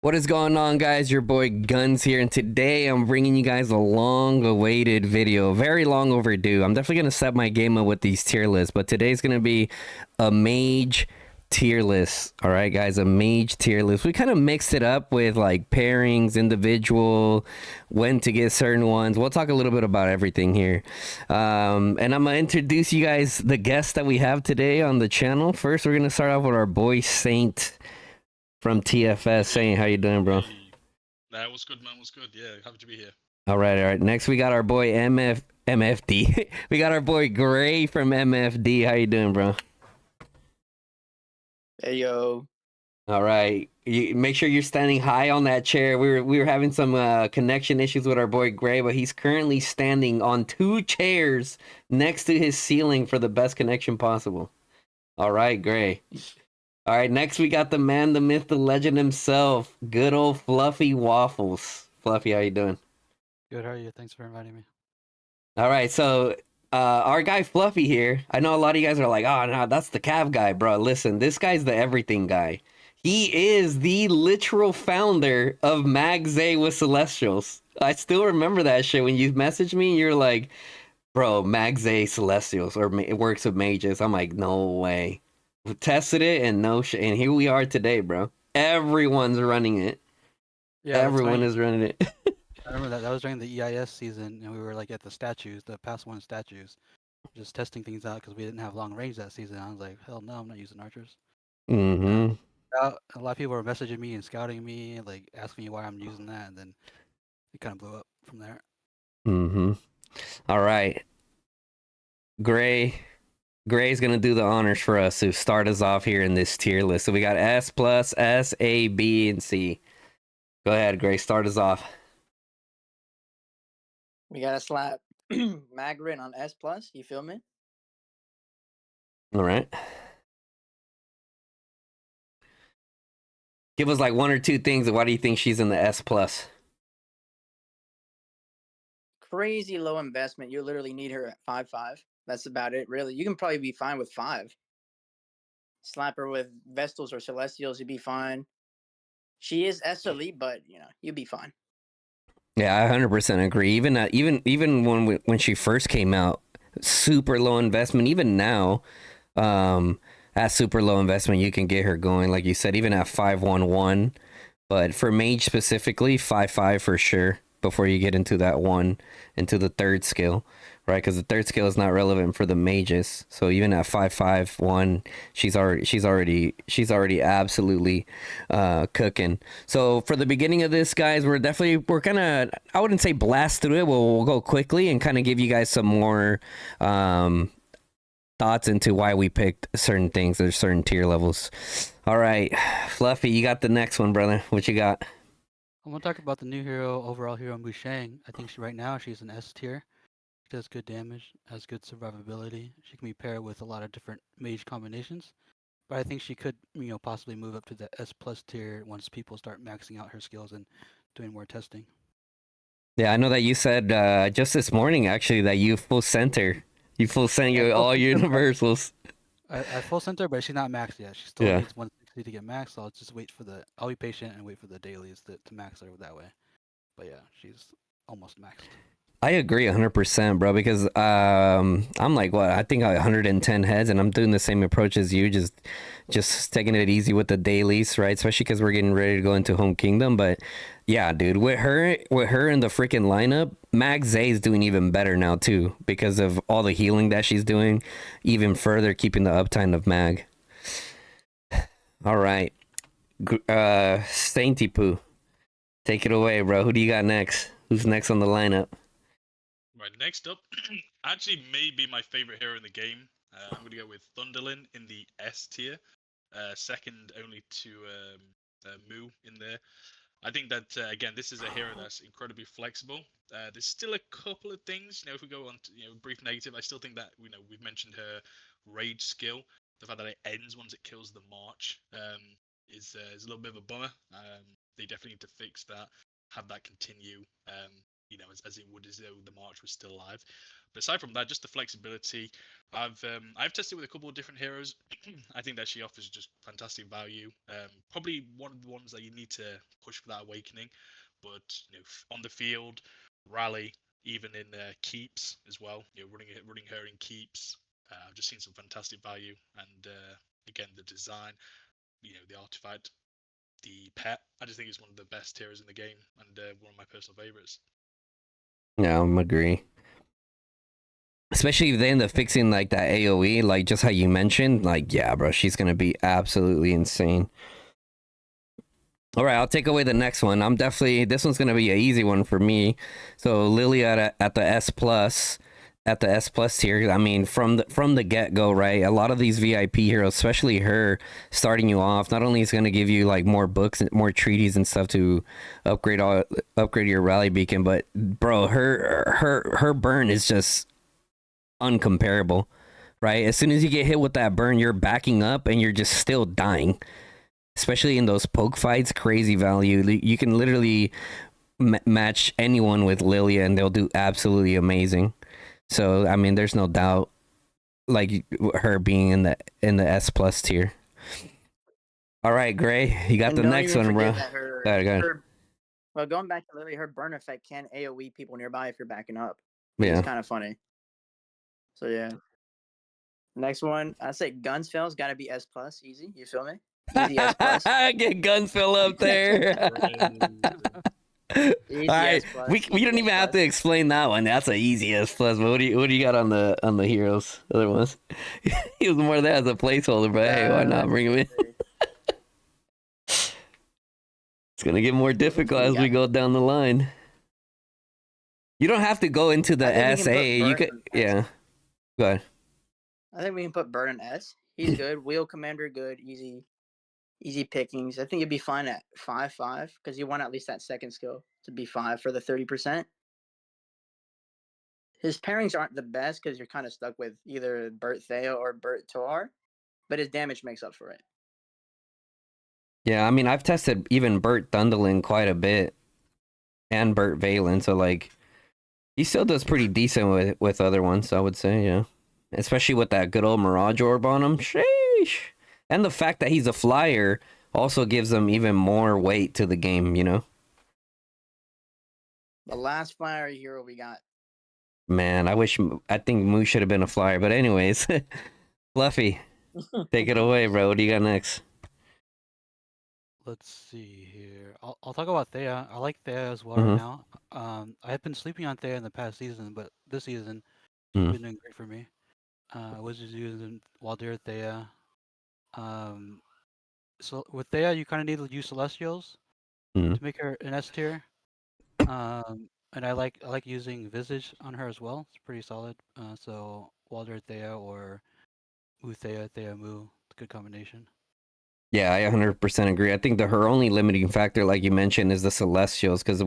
What is going on, guys? Your boy Guns here, and today I'm bringing you guys a long-awaited video, very long overdue. I'm definitely gonna set my game up with these tier lists, but today's gonna be a mage tier list. All right, guys, a mage tier list. We kind of mixed it up with like pairings, individual, when to get certain ones. We'll talk a little bit about everything here, and I'm gonna introduce you guys the guests that we have today on the channel. First, we're gonna start off with our boy Saint from TFS. Hey, Saying, how you doing, bro? hey. Nah, what's good, man? What's good? Yeah, happy to be here. All right, all right. Next, we got our boy MFD. We got our boy Gray from MFD. How you doing, bro? Hey yo. All right. You make sure you're standing high on that chair. We were having some connection issues with our boy Gray, but he's currently standing on two chairs next to his ceiling for the best connection possible. All right, Gray. All right. Next, we got the man, the myth, the legend himself. Good old Fluffy Waffles. Fluffy, how you doing? Good, how are you? Thanks for inviting me. All right, so our guy Fluffy here. I know a lot of you guys are like, "Oh, no, that's the Cav guy, bro." Listen, this guy's the everything guy. He is the literal founder of Mag with Celestials. I still remember that shit when you messaged me. You're like, "Bro, Mag Celestials, or it works with mages." I'm like, "No way." We tested it and no shit, and here we are today, bro. Everyone's running it. Yeah, Everyone is running it. I remember that. That was during the EIS season, and we were like at the statues, the past one statues, just testing things out because we didn't have long range that season. I was like, hell no, I'm not using archers. Mm-hmm. A lot of people were messaging me and scouting me, like asking me why I'm using that, and then it kind of blew up from there. Mm-hmm. All right. Gray's gonna do the honors for us to start us off here in this tier list. So we got S plus, S, A, B, and C. Go ahead, Gray. Start us off. We gotta slap Magrin on S plus, you feel me? All right. Give us like one or two things. Why do you think she's in the S plus? Crazy low investment. You literally need her at 5-5. That's about it, really. You can probably be fine with 5. Slap her with Vestals or Celestials, you'd be fine. She is S elite, but you'd be fine. Yeah, I 100% agree. Even when she first came out, super low investment. Even now, at super low investment, you can get her going. Like you said, even at 5-1-1. But for Mage specifically, 5-5 for sure. Before you get into that one, into the third skill, right? Because the third skill is not relevant for the mages. So even at 5-5-1, she's already absolutely cooking. So for the beginning of this, guys, we're gonna, I wouldn't say blast through it. We'll go quickly and kind of give you guys some more thoughts into why we picked certain things. There's certain tier levels. All right, Fluffy, you got the next one, brother. What you got? I'm gonna talk about the new hero, overall hero, Mushang. I think right now she's an S tier. She does good damage, has good survivability. She can be paired with a lot of different mage combinations. But I think she could, possibly move up to the S plus tier once people start maxing out her skills and doing more testing. Yeah, I know that you said just this morning actually that you full center. You full center Yeah, full all center, universals. I full center, but she's not maxed yet. She still Yeah. needs 160 to get maxed. So I'll just wait for I'll be patient and wait for the dailies to max her that way. But yeah, she's almost maxed. I agree 100%, bro, because I'm like, what? I think 110 heads, and I'm doing the same approach as you, just taking it easy with the dailies, right? Especially because we're getting ready to go into Home Kingdom. But yeah, dude, with her in the freaking lineup, Mag Zay is doing even better now too because of all the healing that she's doing, even further keeping the uptime of Mag. All right, Sainty Poo, take it away, bro. Who do you got next? Who's next on the lineup? Right, next up, actually may be my favorite hero in the game. I'm going to go with Thunderlin in the S tier, second only to Moo in there. I think that again, this is a hero that's incredibly flexible. There's still a couple of things, if we go on to brief negative, I still think that we've mentioned her rage skill, the fact that it ends once it kills the march, is a little bit of a bummer. They definitely need to fix that, have that continue. as it would as though the March was still alive. But aside from that, just the flexibility. I've tested with a couple of different heroes. I think that she offers just fantastic value. Probably one of the ones that you need to push for that awakening, but on the field, rally, even in keeps as well. Running her in keeps. I've just seen some fantastic value, and again the design, the artifact, the pet. I just think it's one of the best heroes in the game, and one of my personal favorites. Yeah, I agree. Especially if they end up fixing like that AoE, like just how you mentioned, like yeah, bro, she's gonna be absolutely insane. All right, I'll take away the next one. This one's gonna be an easy one for me. So Lily at the S plus, at the S plus tier. I mean, from the get go, right? A lot of these VIP heroes, especially her, starting you off, not only is gonna give you like more books and more treaties and stuff to upgrade your rally beacon, but bro, her burn is just uncomparable, right? As soon as you get hit with that burn, you're backing up and you're just still dying. Especially in those poke fights, crazy value. You can literally match anyone with Lilia and they'll do absolutely amazing. So I mean, there's no doubt, like her being in the S plus tier. All right, Gray, you got And the don't next even one, bro. forget that Go ahead. well, going back to Lily, her burn effect can AoE people nearby if you're backing up. Yeah. It's kind of funny. So yeah. Next one, I say Gunsfell's got to be S plus, easy. You feel me? Easy S plus. Get Gunsfell up there. Easy All right, S plus. we don't even have to explain that one. That's an easy S plus. But what do you got on the heroes? Other ones? He was more there as a placeholder, but hey, why not bring him in? It's gonna get more difficult as we go down the line. You don't have to go into the SA. You could, yeah. Go ahead. I think we can put Burn in S. He's good. Wheel Commander, good. Easy pickings. I think it'd be fine at 5/5 because you want at least that second skill to be 5 for the 30%. His pairings aren't the best because you're kind of stuck with either Bert Thea or Bert Toar, but his damage makes up for it. Yeah, I mean, I've tested even Bert Thunderlin quite a bit, and Bert Valen, so like, he still does pretty decent with other ones, I would say, yeah. Especially with that good old Mirage Orb on him. Sheesh. And the fact that he's a flyer also gives him even more weight to the game, you know? The last flyer hero we got. Man, I think Moose should have been a flyer, but anyways. Fluffy, take it away, bro. What do you got next? Let's see here. I'll talk about Thea. I like Thea as well Mhm. right now. I have been sleeping on Thea in the past season, but this season she's been doing great for me. I was just using Waldir Thea. So with Thea, you kind of need to use Celestials to make her an S tier. And I like using Visage on her as well. It's pretty solid. So Waldir Thea or Mu Thea, Thea Mu, it's a good combination. Yeah, I 100% agree. I think her only limiting factor, like you mentioned, is the Celestials. Because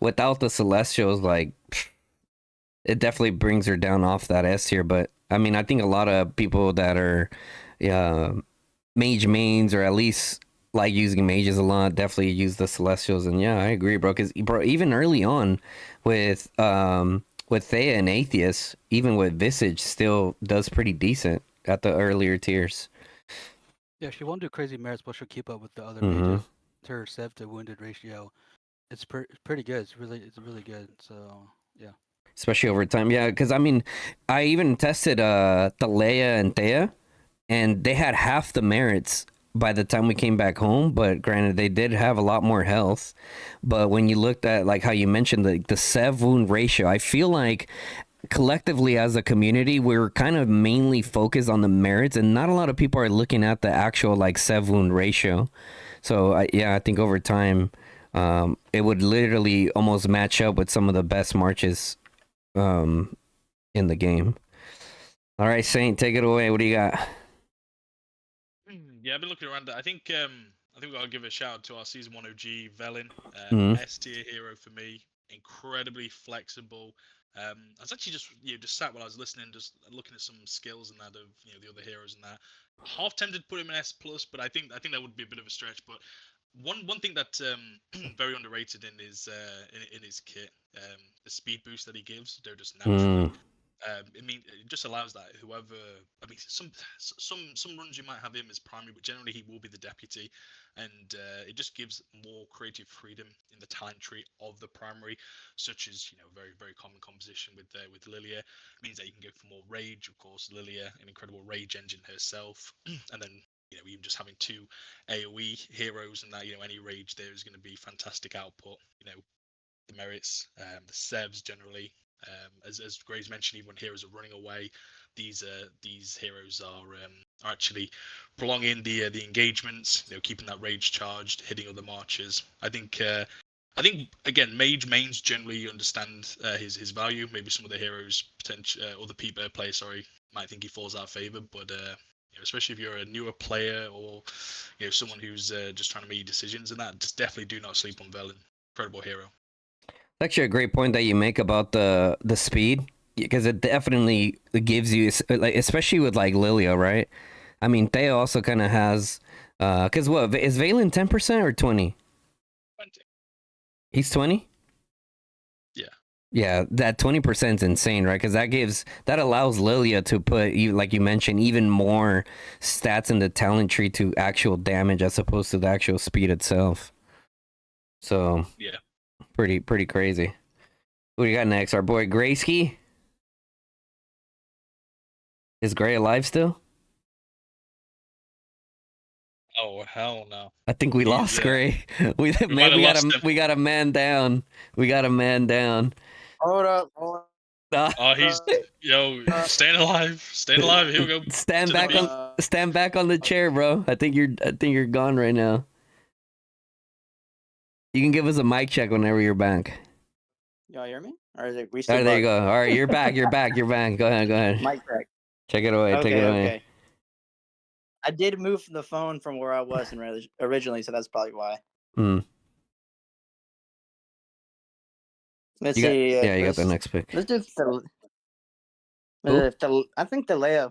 without the Celestials, like, it definitely brings her down off that S tier. But I mean, I think a lot of people that are Mage mains, or at least like using mages a lot, definitely use the Celestials. And yeah, I agree, bro. Because bro, even early on with Thea and Atheist, even with Visage, still does pretty decent at the earlier tiers. Yeah, she won't do crazy merits, but she'll keep up with the other mages. Her sev to wounded ratio, it's pretty good. It's really good. So yeah. Especially over time, yeah. Because I mean, I even tested Leia and Thea, and they had half the merits by the time we came back home. But granted, they did have a lot more health. But when you looked at like how you mentioned the sev wound ratio, I feel like collectively as a community we're kind of mainly focused on the merits, and not a lot of people are looking at the actual like sev wound ratio. So I think over time it would literally almost match up with some of the best marches in the game. All right, Saint, take it away. What do you got? Yeah, I've been looking around. I think we gotta give a shout out to our season 1 OG Velen, S tier hero for me. Incredibly flexible. I was actually just sat while I was listening, just looking at some skills and that of the other heroes and that. Half tempted to put him in S plus, but I think that would be a bit of a stretch. But one thing that's very underrated in his kit, the speed boost that he gives, they're just naturally. I mean, it just allows that whoever. I mean, some runs you might have him as primary, but generally he will be the deputy, and it just gives more creative freedom in the talent tree of the primary, such as very very common composition with Lilia. It means that you can go for more rage. Of course, Lilia, an incredible rage engine herself, and then even just having two AOE heroes and that any rage there is going to be fantastic output. The merits, the sevs generally. As Graves mentioned, even when heroes are running away, these heroes are actually prolonging the engagements. Keeping that rage charged, hitting other marchers. I think again, mage mains generally understand his value. Maybe some of the heroes, other people players, sorry, might think he falls out of favor, but especially if you're a newer player or someone who's just trying to make decisions and that, just definitely do not sleep on Velen. Incredible hero. Actually, a great point that you make about the speed, because it definitely gives you, like, especially with like Lilia, right? I mean, Thea also kind of has, because what is Valen 10% or 20? 20. He's 20. Yeah. Yeah, that 20% is insane, right? Because that allows Lilia to put, like you mentioned, even more stats in the talent tree to actual damage as opposed to the actual speed itself. So yeah. Pretty crazy. Who do you got next? Our boy Grayski? Is Gray alive still? Oh hell no! I think we lost Gray. we got a man down. We got a man down. Hold up. Oh, he's staying alive. Staying alive. Here we go. Stand back on the chair, bro. I think you're gone right now. You can give us a mic check whenever you're back. Y'all hear me? Or is it we still? All right, there you go. All right, you're back. You're back. Go ahead. Mic check. Check it away. Take it away. Okay. I did move the phone from where I was originally, so that's probably why. Let's see. You got the next pick. Let's do I think Thalea.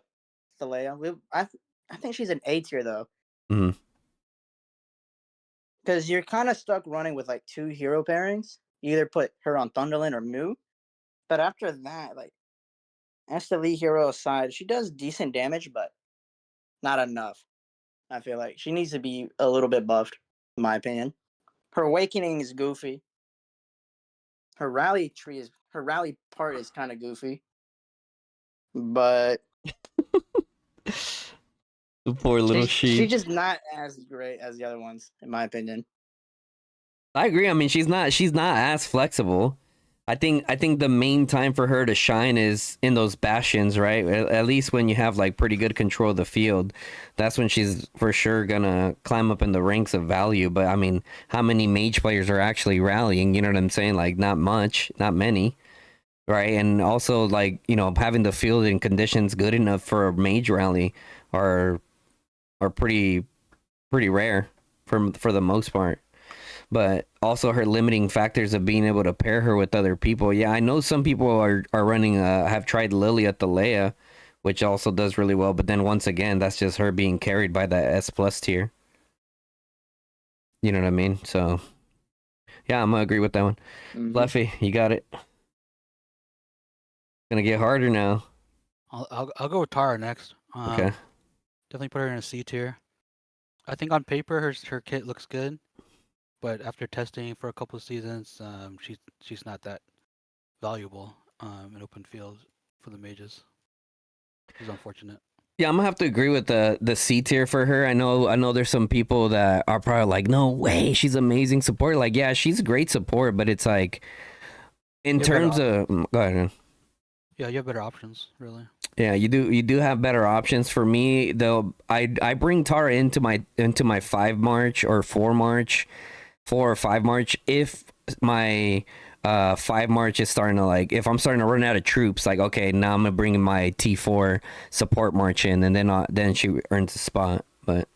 I think she's an A tier though. Because you're kind of stuck running with like two hero pairings. You either put her on Thunderlin or Moo. But after that, like, as the lead hero aside, she does decent damage, but not enough. I feel like she needs to be a little bit buffed, in my opinion. Her awakening is goofy. Her rally part is kind of goofy. But the poor little sheep. She's just not as great as the other ones, in my opinion. I agree. I mean, she's not as flexible. I think the main time for her to shine is in those bastions, right? At least when you have like pretty good control of the field, that's when she's for sure gonna climb up in the ranks of value. But I mean, how many mage players are actually rallying? You know what I'm saying? Like not much, not many, right? And also like having the field and conditions good enough for a mage rally are pretty rare for the most part. But also her limiting factors of being able to pair her with other people. Yeah, I know some people are running, have tried Lily at the Leia, which also does really well. But then once again, that's just her being carried by the S+ tier. You know what I mean? So, yeah, I'm going to agree with that one. Fluffy, you got it. Gonna get harder now. I'll go with Tara next. Okay. Definitely put her in a C tier. I think on paper her kit looks good. But after testing for a couple of seasons, she's not that valuable in open field for the mages. It's unfortunate. Yeah, I'm gonna have to agree with the C tier for her. I know there's some people that are probably like, no way, she's amazing support. Like, yeah, she's great support, but it's like in terms of go ahead. Yeah, you have better options, really. Yeah, you do have better options. For me, though, I bring Tara into my 5 March or 4 March. 4 or 5 March if my 5 March is starting to like, if I'm starting to run out of troops, like, okay, now I'm gonna bring in my T4 support march in, and then she earns a spot. But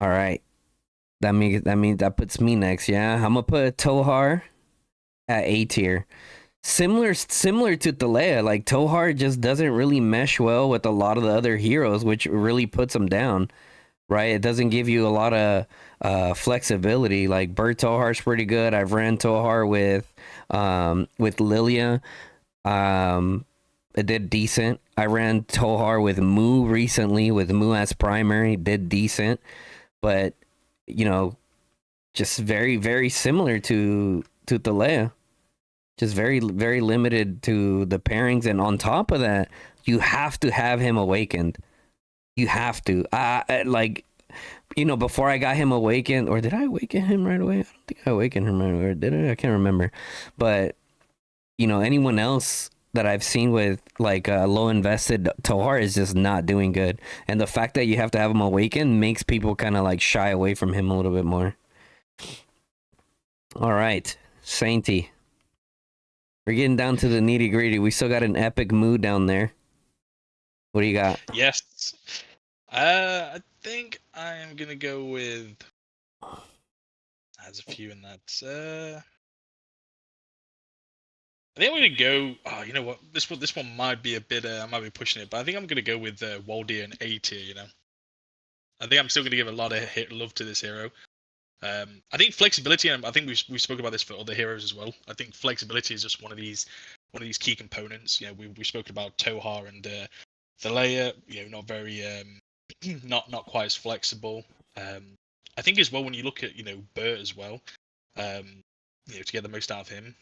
all right, that means that puts me next. Yeah, I'm gonna put Tohar at A tier. Similar to Thalea, like Tohar just doesn't really mesh well with a lot of the other heroes, which really puts him down. right? It doesn't give you a lot of flexibility. Like Bird Tohar's pretty good. I've ran Tohar with Lilia. It did decent. I ran Tohar with Moo recently with Moo as primary, did decent, but you know, just very very similar to Thalea. Just very very limited to the pairings, and on top of that, you have to have him awakened. You have to. Like, you know, before I got him awakened, or did I awaken him right away? I don't think I awakened him right away. Or did I? I can't remember. But you know, anyone else that I've seen with like low invested Tohar is just not doing good. And the fact that you have to have him awakened makes people kind of like shy away from him a little bit more. All right, Sainty. We're getting down to the nitty gritty. We still got an epic mood down there. What do you got? Yes. I think I am gonna go with. There's a few in that. I think I'm gonna go. Oh, you know what? This one might be a bit. I might be pushing it, but I think I'm gonna go with Waldir and A tier. You know, I think I'm still gonna give a lot of love to this hero. I think flexibility, and I think we spoke about this for other heroes as well. I think flexibility is just one of these key components. You know, we spoke about Tohar and Thalea. You know, not very not quite as flexible. I think as well when you look at Bert as well. You know, to get the most out of him,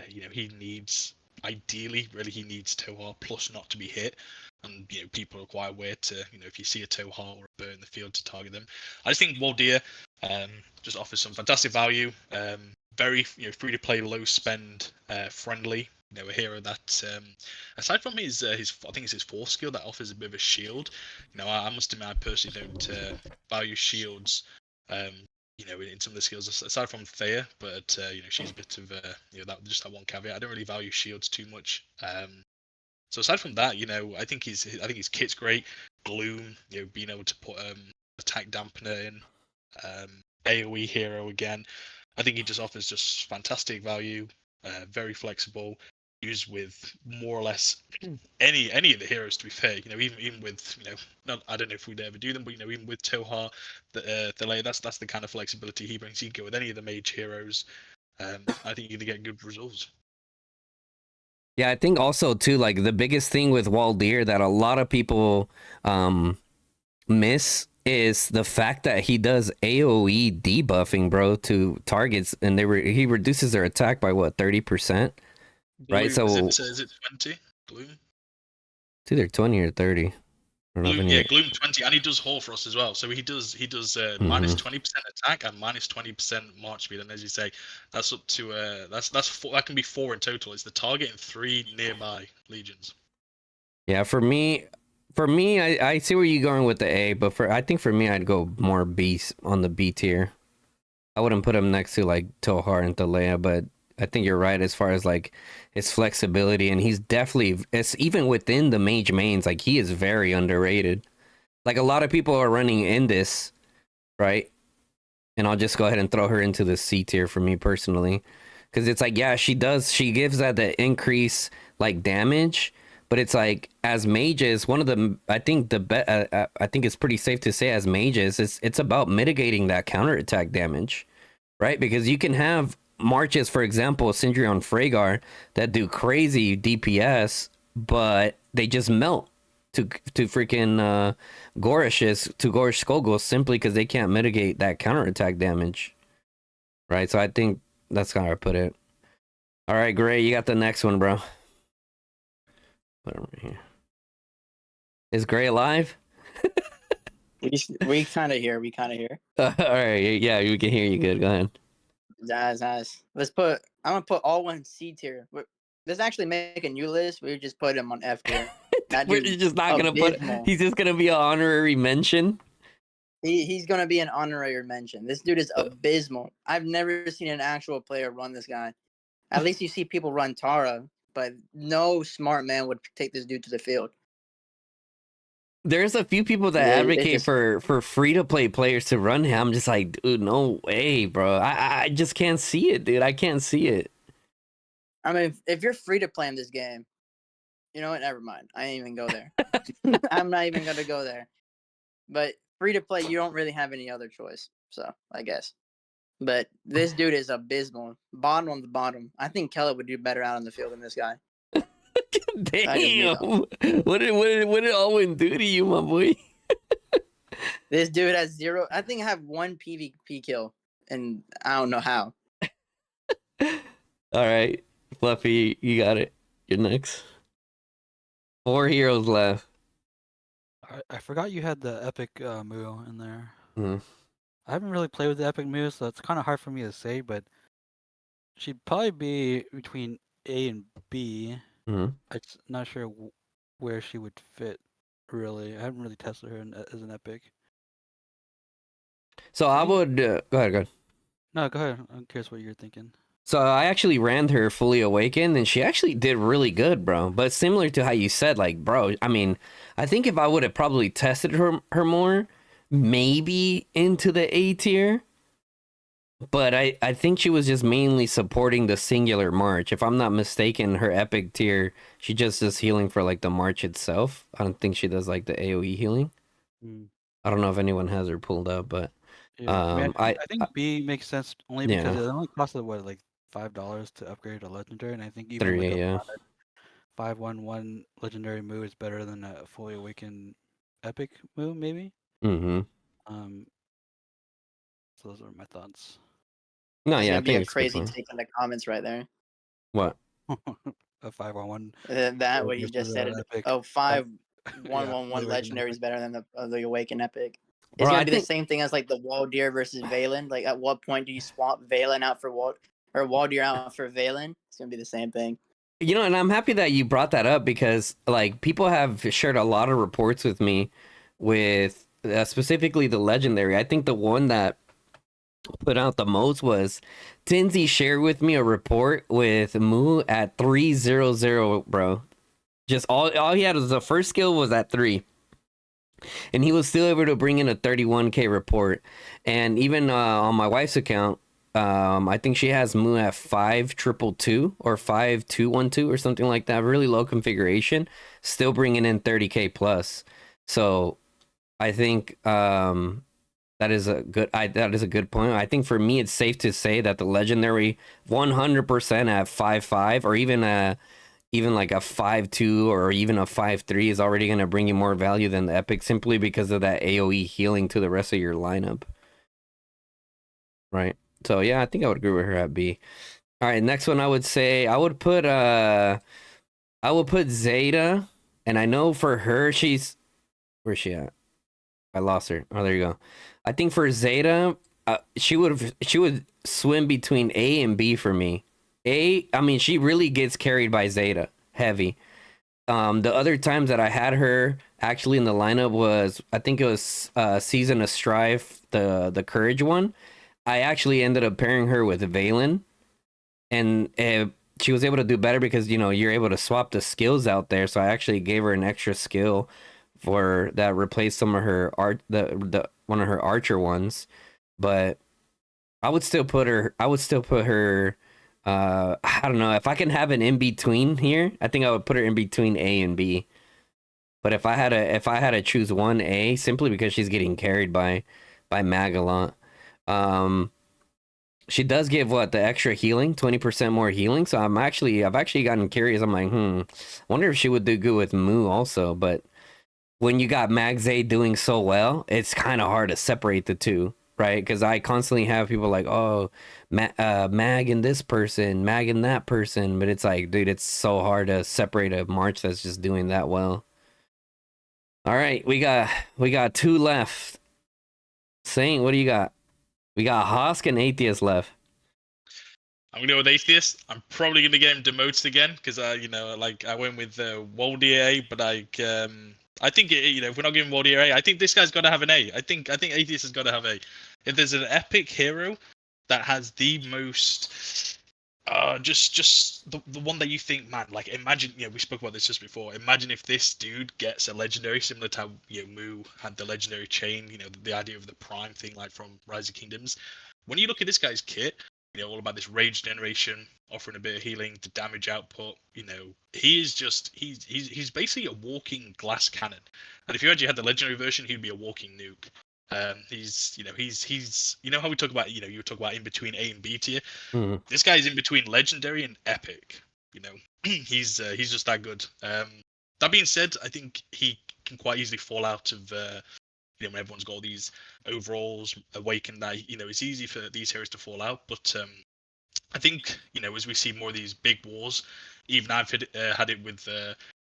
you know, he needs he needs Tohar plus not to be hit, and you know people are quite aware to if you see a Tohar or a Bird in the field to target them. I just think Waldir just offers some fantastic value. Very free to play, low spend, friendly. You know, a hero that aside from his I think it's his force skill that offers a bit of a shield. You know, I must admit I personally don't value shields. You know, in some of the skills aside from Thea, but you know, she's a bit of that just that one caveat. I don't really value shields too much. So aside from that, you know, I think his kit's great. Gloom, you know, being able to put attack dampener in, AOE hero again. I think he just offers just fantastic value. Very flexible. Used with more or less any of the heroes, to be fair. You know, even with not, I don't know if we'd ever do them, but you know, even with Tohar, Thalea, that's the kind of flexibility he brings. You can go with any of the mage heroes. I think you're gonna get good results. Yeah, I think also too, like the biggest thing with Waldir that a lot of people miss is the fact that he does AOE debuffing, bro, to targets, and he reduces their attack by what 30%, right? So is it 20? Gloom. It's either 20 or 30. Gloom, yeah, Gloom 20, and he does Hoarfrost as well. So he does minus 20% attack and minus 20% march speed. And as you say, that's up to that can be 4 in total. It's the target and 3 nearby legions. Yeah, for me, I see where you're going with the A, but I think for me, I'd go more B on the B tier. I wouldn't put him next to like Tohar and Thalea, but I think you're right as far as like his flexibility, and he's definitely, it's even within the mage mains, like he is very underrated. Like a lot of people are running in this, right? And I'll just go ahead and throw her into the C tier for me personally, because it's like, yeah, she gives that the increase like damage, but it's like as mages, one of the I think I think it's pretty safe to say as mages, it's about mitigating that counterattack damage, right? Because you can have marches, for example, Sindri on Freygar that do crazy DPS, but they just melt to freaking Gorish Skogul simply because they can't mitigate that counterattack damage, right? So I think that's how I put it. All right, Gray, you got the next one, bro. Put him right here. Is Gray alive? We kind of hear. All right, yeah, we can hear you good. Go ahead. Nice. I'm gonna put all one C tier. Let's actually make a new list. We just put him on F tier. We're just not gonna abysmal. He's just gonna be an honorary mention. He's gonna be an honorary mention. This dude is abysmal. I've never seen an actual player run this guy. At least you see people run Tara, but no smart man would take this dude to the field. There's a few people that advocate for free to play players to run him. I'm just like, dude, no way, bro. I just can't see it, dude. I can't see it. I mean, if you're free to play in this game, you know what? Never mind. I ain't even go there. I'm not even gonna go there. But free to play, you don't really have any other choice. So I guess. But this dude is abysmal. Bottom on the bottom. I think Kelly would do better out on the field than this guy. Damn. What did Alwyn do to you, my boy? This dude has 0. I think I have 1 PvP kill, and I don't know how. All right, Fluffy, you got it. You're next. 4 heroes left. I forgot you had the epic Moo in there. Hmm. I haven't really played with the epic Moo, so it's kind of hard for me to say, but she'd probably be between A and B. Hmm. I'm not sure where she would fit, really. I haven't really tested her as an epic. So I would go ahead. No, go ahead. I'm curious what you're thinking. So I actually ran her fully awakened, and she actually did really good, bro. But similar to how you said, like, bro, I mean, I think if I would have probably tested her more, maybe into the A tier. But I think she was just mainly supporting the singular march. If I'm not mistaken, her epic tier, she just does healing for like the march itself. I don't think she does like the AoE healing. I don't know if anyone has her pulled up, but Yeah, I mean, I think I B makes sense only yeah. because it only costed what, like $5 to upgrade a legendary, and I think even 3, with the yeah. 5/1/1 legendary move is better than a fully awakened epic move, maybe. Mm-hmm. So those are my thoughts. No, There's yeah, I gonna be think a it's a good crazy point. take in the comments right there. What? A 5/1 That what he versus just said. epic. Oh, 5 1 Yeah, 1 fully 1 awakened legendary is epic. better than the awakened epic. It's Bro, gonna I be think the same thing as like the Waldir versus Valen. Like, at what point do you swap Valen out for Waldir out for Valen? It's gonna be the same thing. you know, and I'm happy that you brought that up because like people have shared a lot of reports with me with specifically the legendary. I think the one that put out the most was Tinsy shared with me a report with Moo at 300, bro. Just all he had was the first skill was at 3. And he was still able to bring in a 31k report. And even on my wife's account, I think she has Moo at 5222 or 5212 or something like that. Really low configuration, still bringing in 30k plus. So I think that is a good point. I think for me, it's safe to say that the legendary 100% at 5.5 or even like a 5.2 or even a 5.3 is already going to bring you more value than the epic simply because of that AoE healing to the rest of your lineup. Right. So yeah, I think I would agree with her at B. All right, next one I would say I would put Zeta, and I know for her where's she at? I lost her. Oh, there you go. I think for Zeta, she would swim between A and B for me. I mean, she really gets carried by Zeta heavy. The other times that I had her actually in the lineup was I think it was Season of Strife, the Courage one. I actually ended up pairing her with Valen, and she was able to do better because you're able to swap the skills out there. So I actually gave her an extra skill for that replaced some of her the one of her archer ones. But I would still put her. I don't know if I can have an in between here. I think I would put her in between A and B. But if I had to choose one, A, simply because she's getting carried by Mag a lot. She does give the extra healing, 20% more healing. So I've actually gotten curious. I'm like, wonder if she would do good with Moo also. But when you got Magze doing so well, it's kind of hard to separate the two, right? Because I constantly have people like, oh, Mag and this person, Mag and that person. But it's like, dude, it's so hard to separate a march that's just doing that well. All right, we got 2 left. Saint, what do you got? We got Hosk and Atheist left. I'm gonna go with Atheist. I'm probably gonna get him demoted again because I went with Waldier, but I think if we're not giving Waldier A, I think this guy's got to have an A. I think Atheist has got to have A. If there's an epic hero that has the most, just the one that you think, man, like imagine, we spoke about this just before. Imagine if this dude gets a legendary similar to how Moo had the legendary chain, the idea of the prime thing like from Rise of Kingdoms. When you look at this guy's kit, all about this rage generation, offering a bit of healing, the damage output. He is just he's basically a walking glass cannon. And if you actually had the legendary version, he'd be a walking nuke. He's how we talk about you talk about in between A and B tier. Mhm. This guy is in between legendary and epic. He's just that good. That being said, I think he can quite easily fall out of when everyone's got all these overalls awakened. That it's easy for these heroes to fall out. But I think as we see more of these big wars, even I've had it with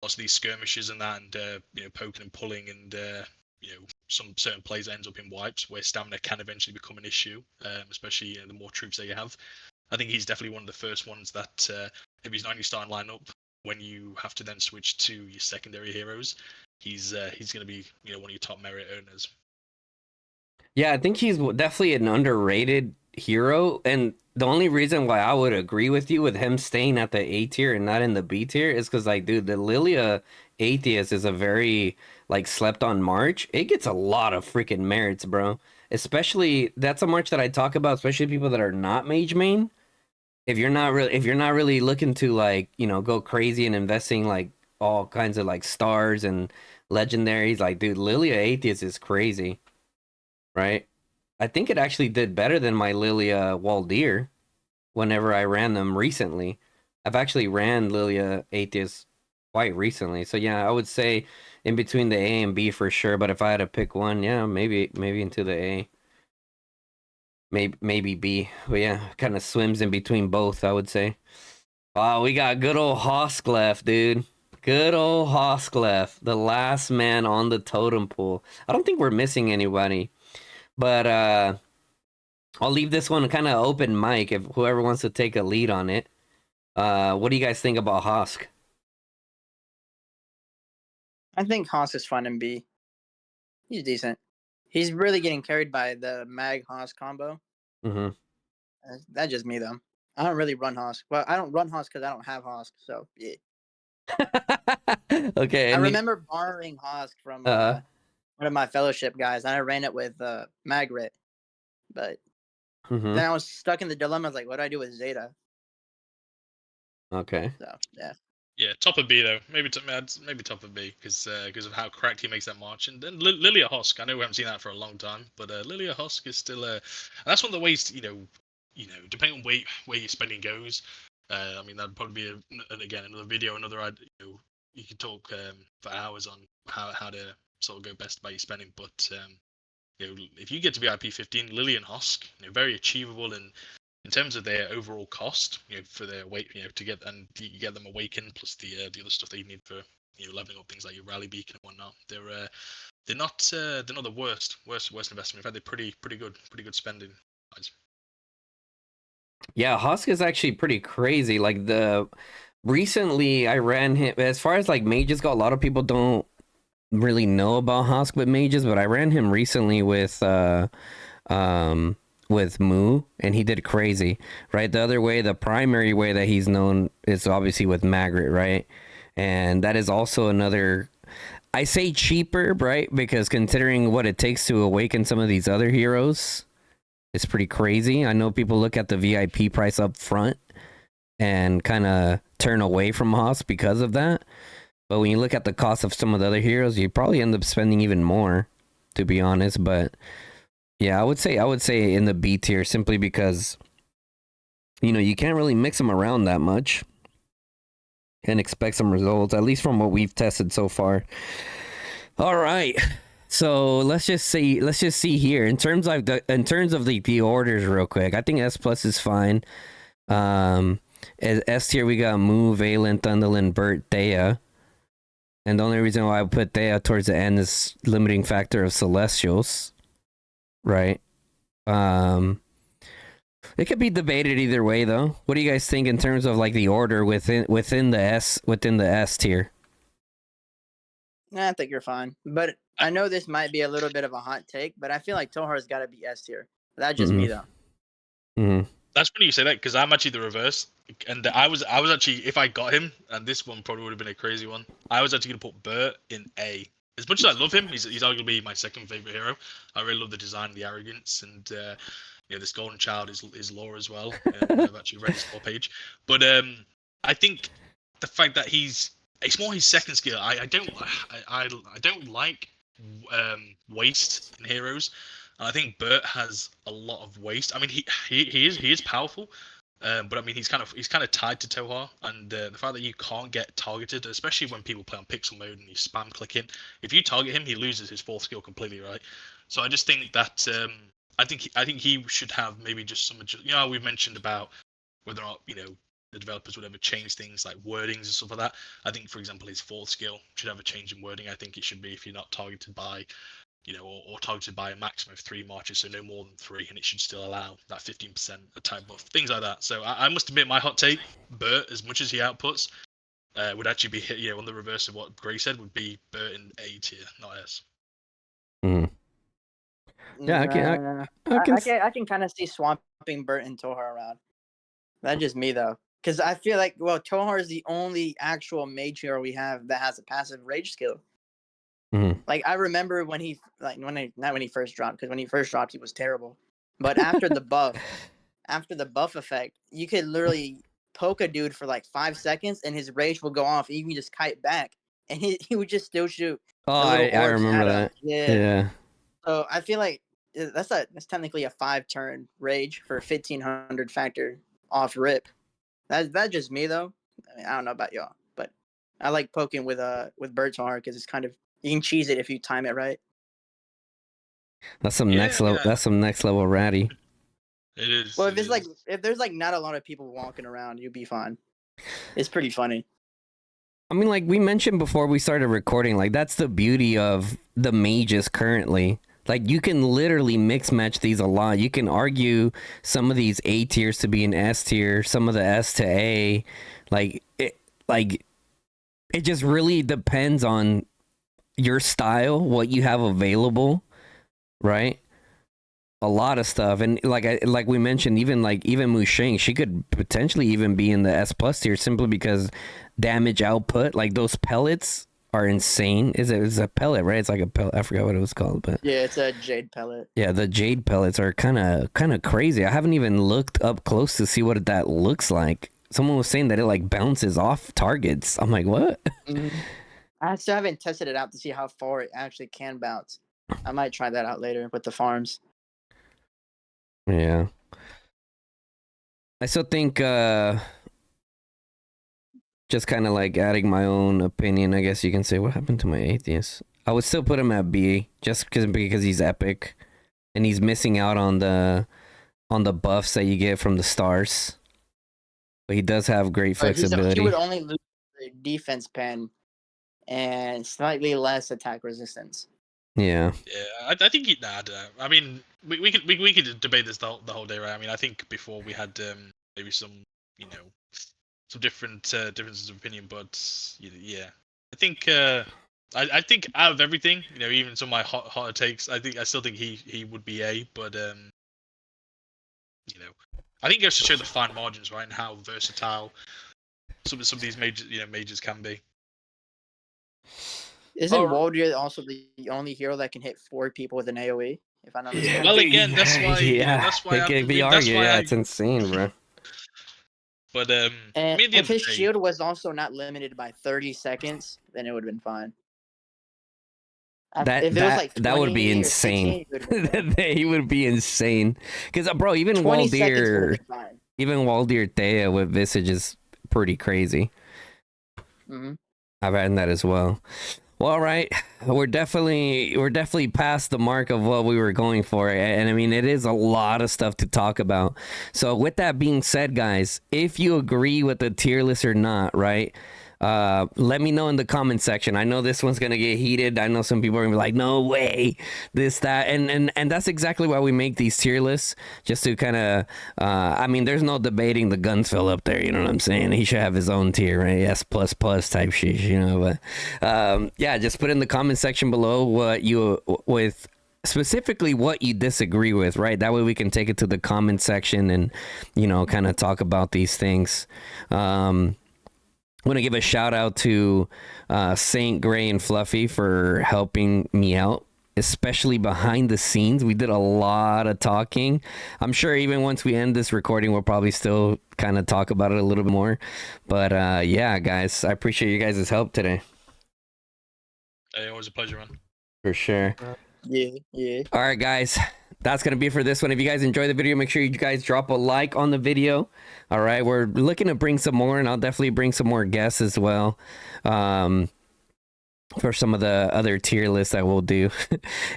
lots of these skirmishes and that, and poking and pulling, and some certain plays that ends up in wipes where stamina can eventually become an issue, especially the more troops that you have. I think he's definitely one of the first ones that if he's not in your starting lineup, when you have to then switch to your secondary heroes, he's going to be one of your top merit earners. Yeah, I think he's definitely an underrated hero, and the only reason why I would agree with you with him staying at the A tier and not in the B tier is because, like, dude, the Lilia Atheist is a very like slept on March. It gets a lot of freaking merits, bro. Especially that's a March that I talk about, especially people that are not mage main. If you're not really looking to like go crazy and investing like all kinds of like stars and legendaries, like dude, Lilia Atheist is crazy, right? I think it actually did better than my Lilia Waldir whenever I ran them recently. I've actually ran Lilia Atheist quite recently. So yeah, I would say in between the A and B for sure, but if I had to pick one, yeah, maybe into the A. Maybe B. But yeah, kind of swims in between both, I would say. Oh, we got good old Hosk left, dude. Good old Hosk left. The last man on the totem pole. I don't think we're missing anybody. But I'll leave this one kind of open mic if whoever wants to take a lead on it. What do you guys think about Hosk? I think Haas is fun in B. He's decent. He's really getting carried by the Mag Haas combo. Mm-hmm. That's just me though. I don't really run Haas. Well, I don't run Haas because I don't have Haas. So yeah. Okay. I remember borrowing Haas from one of my fellowship guys, and I ran it with Magrit. But then I was stuck in the dilemma. I was like, what do I do with Zeta? Okay. So yeah. Yeah, top of B though. Maybe top of B because of how cracked he makes that march. And then Lilia Hosk. I know we haven't seen that for a long time, but Lilia Hosk is still that's one of the ways depending on where your spending goes. I mean that'd probably be again another video, you could talk for hours on how to sort of go best by your spending. But if you get to VIP 15, Lily and Hosk, very achievable and. In terms of their overall cost, for their weight, to get you get them awakened plus the other stuff that you need for leveling up things like your rally beacon and whatnot. They're not the worst investment. In fact, they're pretty good spending. Yeah, Hosk is actually pretty crazy. Like recently I ran him as far as like mages go. A lot of people don't really know about Hosk with mages, but I ran him recently with Moo, and he did crazy, right? The other way, the primary way that he's known is obviously with Magritte, right? And that is also another, I say cheaper, right? Because considering what it takes to awaken some of these other heroes, it's pretty crazy. I know people look at the VIP price up front and kind of turn away from Haas because of that. But when you look at the cost of some of the other heroes, you probably end up spending even more, to be honest. But yeah, I would say in the B tier simply because you can't really mix them around that much and expect some results, at least from what we've tested so far. All right. So let's just see here in terms of the orders real quick. I think S+ is fine. As S tier we got Moo, Valen, Thundolin, Bert, Thea. And the only reason why I put Thea towards the end is limiting factor of Celestials. Right. It could be debated either way though. What do you guys think in terms of like the order within the S tier? I think you're fine. But I know this might be a little bit of a hot take, but I feel like Tohar's got to be S tier. That's just me though. Mm-hmm. That's funny you say that because I'm actually the reverse. And I was actually, if I got him, and this one probably would have been a crazy one, I was actually going to put Bert in A. As much as I love him, he's arguably my second favorite hero. I really love the design, the arrogance, and this golden child is lore as well. I've actually read his lore page, but I think the fact that it's more his second skill. I don't like waste in heroes. I think Bert has a lot of waste. I mean, he is powerful, but I mean he's kind of tied to Tohar, and the fact that you can't get targeted, especially when people play on pixel mode and you spam clicking, if you target him, he loses his fourth skill completely, right? So I just think that I think he should have maybe just some, we've mentioned about whether or not the developers would ever change things like wordings and stuff like that. I think, for example, his fourth skill should have a change in wording. I think it should be if you're not targeted by, or targeted by a maximum of 3 marches, so no more than 3, and it should still allow that 15% attack buff, things like that. So I must admit, my hot take, Bert, as much as he outputs, would actually be hit, on the reverse of what Gray said, would be Bert in A tier, not S. Mm. Yeah, I can kind of see swapping Bert and Tohar around. That's just me though, because I feel like Tohar is the only actual mage hero we have that has a passive rage skill. Mm-hmm. Like I remember when he not when he first dropped, because when he first dropped he was terrible, but after the buff effect, you could literally poke a dude for like 5 seconds and his rage will go off, and you can just kite back and he would just still shoot. Oh, I remember that. Yeah. So I feel like that's technically a 5-turn rage for 1500 factor off rip. That's just me though. I mean, I don't know about y'all, but I like poking with Bert Tohar because it's kind of, you can cheese it if you time it right. That's some next level. That's some next level ratty. It is. Well, if there's like not a lot of people walking around, you'll be fine. It's pretty funny. I mean, like we mentioned before we started recording, like that's the beauty of the mages currently. Like you can literally mix match these a lot. You can argue some of these A tiers to be an S tier, some of the S to A. It just really depends on your style, what you have available, right? A lot of stuff, and like we mentioned, even Mushing, she could potentially even be in the S plus tier simply because damage output, like those pellets are insane. It's a pellet, right? It's like a pellet. I forgot what it was called, but yeah, it's a jade pellet. Yeah, the jade pellets are kind of crazy. I haven't even looked up close to see what that looks like. Someone was saying that it like bounces off targets. I'm like, what? Mm-hmm. I still haven't tested it out to see how far it actually can bounce. I might try that out later with the farms. Yeah. I still think just kind of like adding my own opinion, I guess you can say. What happened to my atheist? I would still put him at B just because he's epic and he's missing out on the buffs that you get from the stars. But he does have great flexibility. He would only lose the defense pen and slightly less attack resistance. Yeah. Yeah, I think he'd add. I mean, we could debate this the whole day, right? I mean, I think before we had maybe some some different differences of opinion, but yeah, I think I think out of everything, even some of my hotter takes, I still think he would be A, but I think it goes to show the fine margins, right, and how versatile some of these mages can be. Isn't Waldir also the only hero that can hit 4 people with an AoE? If I'm not mistaken. Well, again, that's why. That's why. It's insane, bro. But and if his shield was also not limited by 30 seconds, then it would have been fine. That would be insane. 16, he would be insane. Because bro, even Waldir Thea with Visage is pretty crazy. Mm-hmm. I've had that as well. Well, all right, we're definitely past the mark of what we were going for, and I mean it is a lot of stuff to talk about. So with that being said, guys, if you agree with the tier list or not, right? Let me know in the comment section. I know this one's gonna get heated. I know some people are gonna be like, no way, this, that, and that's exactly why we make these tier lists, just to kind of I mean there's no debating the Gunsville up there, you know what I'm saying? He should have his own tier, right? S++ type shit, but yeah, just put in the comment section below what you with specifically what you disagree with, right? That way we can take it to the comment section and kind of talk about these things. I want to give a shout out to Saint Gray and Fluffy for helping me out especially behind the scenes. We did a lot of talking. I'm sure even once we end this recording, we'll probably still kind of talk about it a little bit more. But yeah, guys, I appreciate you guys' help today. Hey, always a pleasure, man. For sure. Yeah. All right, guys. That's going to be it for this one. If you guys enjoyed the video, make sure you guys drop a like on the video. All right. We're looking to bring some more, and I'll definitely bring some more guests as well. For some of the other tier lists that we'll do.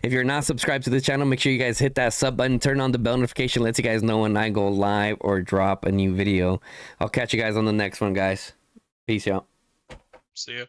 If you're not subscribed to the channel, make sure you guys hit that sub button, turn on the bell notification, lets you guys know when I go live or drop a new video. I'll catch you guys on the next one, guys. Peace out. See ya.